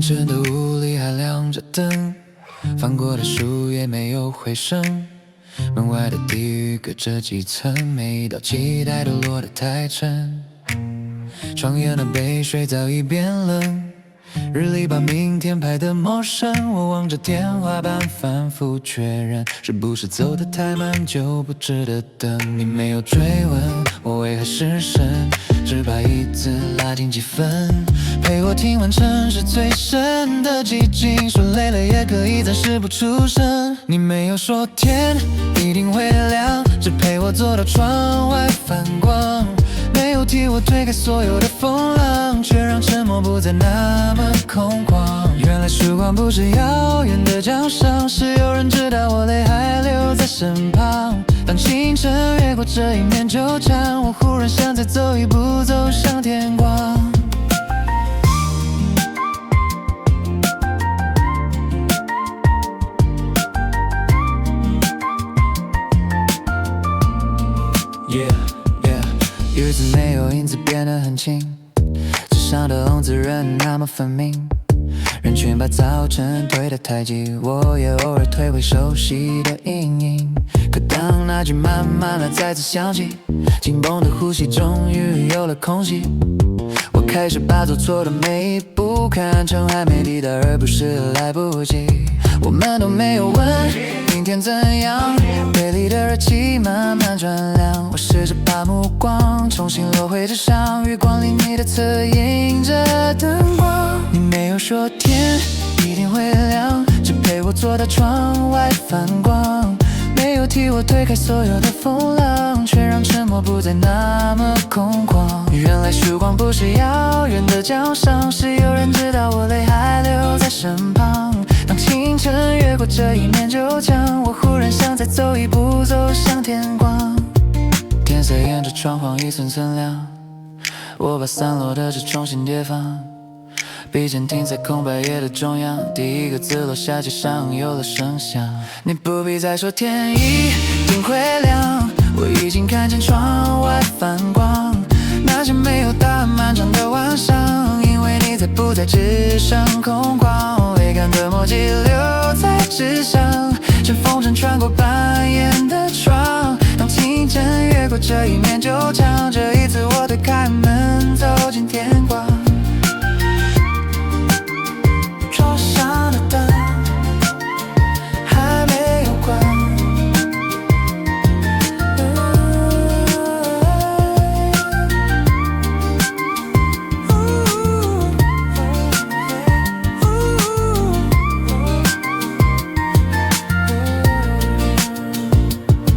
晨的屋里还亮着灯，翻过的书也没有回声。门外的地狱隔着几层，每一道期待都落得太沉。窗沿的杯水早已变冷，日历把明天排得陌生。我望着天花板反复确认，是不是走得太慢就不值得等。你没有追问我为何失神，只把椅子拉近几分，陪我听完城市最深的寂静，说累了也可以暂时不出声。你没有说天一定会亮，只陪我坐到窗外反光，没有替我推开所有的风浪，却让沉默不再那么空旷。原来曙光不是遥远的奖赏，是有人知道我泪还留在身旁。当清晨越过这一面纠缠，我忽然想再走一步，走向天光。日子没有因此变得很轻，纸上的红字仍那么分明。人群把早晨推得太急，我也偶尔推回熟悉的阴影。可当那句慢慢的再次响起，紧绷的呼吸终于有了空隙。我开始把走错的每一步看成还没抵达，而不是来不及。我们都没有问明天怎样，杯里的热气慢慢转凉。我试着把目光重新落回纸上，余光里你的侧映着灯光。你没有说天一定会亮，只陪我坐到窗外反光，没有替我推开所有的风浪，却让沉默不再那么空旷。原来曙光不是遥远的奖赏，是有人知道我泪还留在身旁。当清晨越过这一面旧墙，我忽然想再走一步，走向天光。天色沿着窗框一层层亮，我把散落的纸重新叠放，笔尖停在空白页的中央，第一个字落下，街上有了声响。你不必再说天一定会亮，我已经看见窗外反光。那些没有答案漫长的晚上，因为你在不在只剩空旷，未干的墨迹留在纸上，趁风筝穿过半掩的窗。当清晨越过这一面旧墙，这一次我推开门走进天光。桌上的灯还没有关，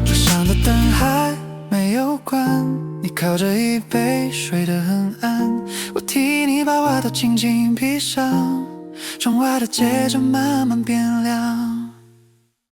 桌上的灯还没有关，你靠着椅背睡得很安，我替你把外套轻轻披上，窗外的街正慢慢变亮。